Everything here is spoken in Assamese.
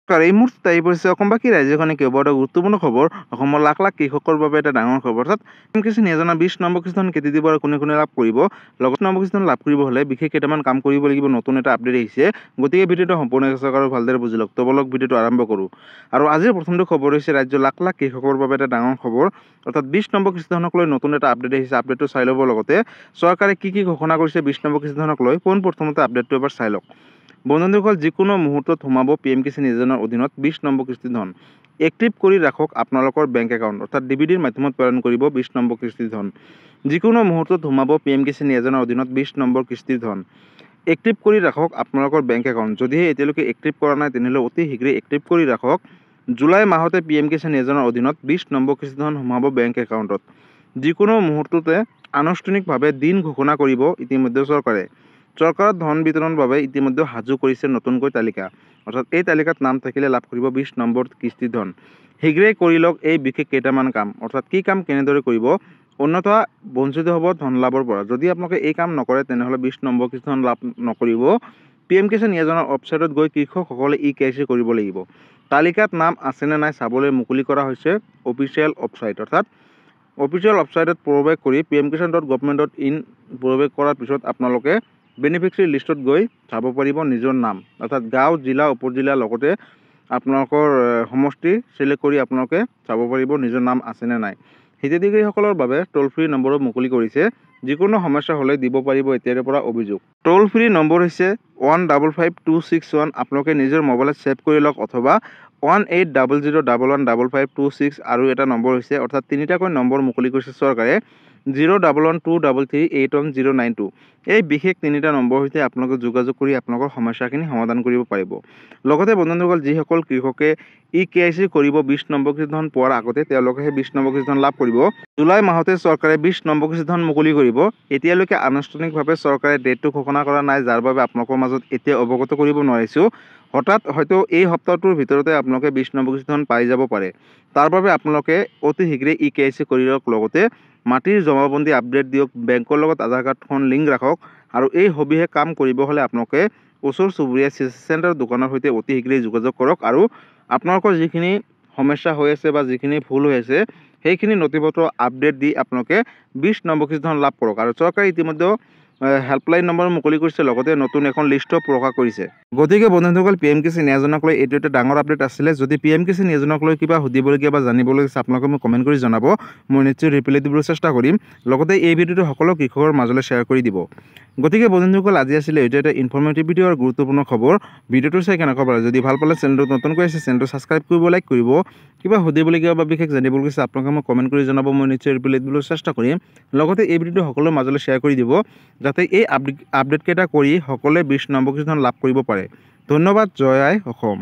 এই মুহূৰ্তত আহি পৰিছে অসমবাসী ৰাজ্যখনে কেৱল এটা গুৰুত্বপূৰ্ণ খবৰ। অসমৰ লাখ লাখ কৃষকৰ বাবে এটা ডাঙৰ খবৰ। অৰ্থাৎ পিএম কিষাণ যোজনা 20 নম্বৰ কিস্তিখন কেতিয়া দিব আৰু কোনে কোনে লাভ কৰিব। লগত নম্বৰ কিস্তিখন লাভ কৰিব হ'লে বিশেষ কেইটামান কাম কৰিব লাগিব। নতুন এটা আপডেট আহিছে, গতিকে ভিডিঅ'টো সম্পূৰ্ণ চাওক আৰু ভালদৰে বুজি লওক। তো বলক ভিডিঅ'টো আৰম্ভ কৰোঁ। আৰু আজিৰ প্ৰথমটো খবৰ হৈছে ৰাজ্যৰ লাখ লাখ কৃষকৰ বাবে এটা ডাঙৰ খবৰ। অৰ্থাৎ 20 নম্বৰ কিস্তিখনক লৈ নতুন এটা আপডেট আহিছে। আপডেটটো চাই ল'ব। লগতে চৰকাৰে কি ঘোষণা কৰিছে 20 নম্বৰ কিস্তিখনক লৈ পোনপ্ৰথমতে আপডেটটো এবাৰ চাই লওক। বন্ধুসকল, যিকোনো মুহূৰ্তত সোমাব পিএম কিষাণ যোজনাৰ অধীনত 20 নম্বৰ কিস্তি ধন। এক্টিভ কৰি ৰাখক আপোনালোকৰ বেংক একাউণ্ট। অৰ্থাৎ ডিবিডিৰ মাধ্যমত প্ৰেৰণ কৰিব 20 নম্বৰ কিস্তিৰ ধন। যিকোনো মুহূৰ্তত সোমাব পিএম কিষাণ যোজনাৰ অধীনত 20 নম্বৰ কিস্তিৰ ধন। এক্টিভ কৰি ৰাখক আপোনালোকৰ বেংক একাউণ্ট। যদিহে এতিয়ালৈকে এক্টিভ কৰা নাই তেনেহ'লে অতি শীঘ্ৰেই এক্টিভ কৰি ৰাখক। জুলাই মাহতে পিএম কিষাণ যোজনাৰ অধীনত 20 নম্বৰ কিস্তি ধন সোমাব বেংক একাউণ্টত। যিকোনো মুহূৰ্ততে আনুষ্ঠানিকভাৱে দিন ঘোষণা কৰিব ইতিমধ্যে চৰকাৰে। চৰকাৰৰ ধন বিতৰণৰ বাবে ইতিমধ্যে সাজু কৰিছে নতুনকৈ তালিকা। অৰ্থাৎ এই তালিকাত নাম থাকিলে লাভ কৰিব 20 নম্বৰ কিস্তি ধন। শীঘ্ৰেই কৰি লওক এই বিশেষ কেইটামান কাম। অৰ্থাৎ কি কাম কেনেদৰে কৰিব। অন্যথা বঞ্চিত হ'ব ধন লাভৰ পৰা। যদি আপোনালোকে এই কাম নকৰে তেনেহ'লে 20 নম্বৰ কিস্তি ধন লাভ নকৰিব। পিএম কিষাণ যোজনাৰ ৱেবছাইটত গৈ কৃষকসকলে KYC কৰিব লাগিব। তালিকাত নাম আছেনে নাই চাবলৈ মুকলি কৰা হৈছে অফিচিয়েল ৱেবছাইট। অৰ্থাৎ অফিচিয়েল ৱেবছাইটত প্ৰৱেশ কৰি pmkisan.government.in প্ৰৱেশ কৰাৰ পিছত আপোনালোকে বেনিফিচিয়াৰী লিষ্টত গৈ চাব পাৰিব নিজৰ নাম। অৰ্থাৎ গাঁও, জিলা, উপজিলা লগতে আপোনালোকৰ সমষ্টি চিলেক্ট কৰি আপোনালোকে চাব পাৰিব নিজৰ নাম আছেনে নাই। হিতাধিকাৰীসকলৰ বাবে ট'ল ফ্ৰী নম্বৰো মুকলি কৰিছে। যিকোনো সমস্যা হ'লে দিব পাৰিব এতিয়াৰে পৰা অভিযোগ। ট'ল ফ্ৰী নম্বৰ হৈছে 155261। আপোনালোকে নিজৰ মোবাইলত ছেভ কৰি লওক অথবা 1800115526 আৰু এটা নম্বৰ হৈছে। অৰ্থাৎ তিনিটাকৈ নম্বৰ মুকলি কৰিছে চৰকাৰে। 01123381092। এই বিশেষ তিনিটা নম্বৰ সৈতে আপোনালোকে যোগাযোগ কৰি আপোনালোকৰ সমস্যাখিনি সমাধান কৰিব পাৰিব। লগতে বন্ধুসকল, যিসকল কৃষকে KYC কৰিব 20 নম্বৰ কিস্তি ধন পোৱাৰ আগতে তেওঁলোকে সেই 20 নম্বৰ কিস্তি ধন লাভ কৰিব। জুলাই মাহতে চৰকাৰে 20 নম্বৰ কিস্তি ধন মুকলি কৰিব। এতিয়ালৈকে আনুষ্ঠানিকভাৱে চৰকাৰে ডেটটো ঘোষণা কৰা নাই, যাৰ বাবে আপোনালোকৰ মাজত এতিয়া অৱগত কৰিব নোৱাৰিছোঁ। হঠাৎ হয়তো এই সপ্তাহটোৰ ভিতৰতে আপোনালোকে 20 নম্বৰ কিস্তি ধন পাই যাব পাৰে। তাৰ বাবে আপোনালোকে অতি শীঘ্ৰেই KYC কৰি লওক। লগতে মাটিৰ জমাবন্দী আপডেট দিয়ক। বেংকৰ লগত আধাৰ কাৰ্ডখন লিংক ৰাখক। আৰু এই সবিশেষ কাম কৰিব হ'লে আপোনালোকে ওচৰ চুবুৰীয়া CC চেণ্টাৰ দোকানৰ সৈতে অতি শীঘ্ৰেই যোগাযোগ কৰক। আৰু আপোনালোকৰ যিখিনি সমস্যা হৈ আছে বা যিখিনি ভুল হৈ আছে সেইখিনি নথিপত্ৰ আপডেট দি আপোনালোকে 20 নম্বৰ কিস্তি ধন লাভ কৰক। আৰু চৰকাৰে ইতিমধ্যে হেল্পলাইন নম্বৰ মুকলি কৰিছে। লগতে নতুন এখন লিষ্টও প্ৰকাশ কৰিছে। গতিকে বন্ধুসকল, পিএম কিষাণ যোজনাক লৈ এইটো এটা ডাঙৰ আপডেট আছিলে। যদি পিএম কিষাণ যোজনাক লৈ কিবা সুধিবলগীয়া বা জানিবলগীয়া আছে আপোনালোকে মোক কমেণ্ট কৰি জনাব। মই নিশ্চয় ৰিপ্লাই দিবলৈ চেষ্টা কৰিম। লগতে এই ভিডিঅ'টো সকলো কৃষকৰ মাজলৈ শ্বেয়াৰ কৰি দিব। গতিকে বন্ধুসকল, আজি আছিলে এইটো এটা ইনফৰ্মেটিভ ভিডিঅ' আৰু গুৰুত্বপূৰ্ণ খবৰ। ভিডিঅ'টো চাই কেনেকুৱা পালে, যদি ভাল পালে চেনেলটো নতুনকৈ আছে চেনেলটো ছাবস্ক্ৰাইব কৰিব, লাইক কৰিব। কিবা সুধিবলগীয়া বা বিশেষ জানিবলগীয়া আছে আপোনালোকে মোক কমেণ্ট কৰি জনাব। মই নিশ্চয় ৰিপ্লাই দিবলৈ চেষ্টা কৰিম। লগতে এই ভিডিঅ'টো সকলোৰে মাজলৈ শ্বেয়াৰ কৰি দিব, যাতে এই আপডেটকেইটা কৰি সকলোৱে 20 নম্বৰ কিস্তি ধন লাভ কৰিব পাৰে। ধন্যবাদ। জয় আই অসম।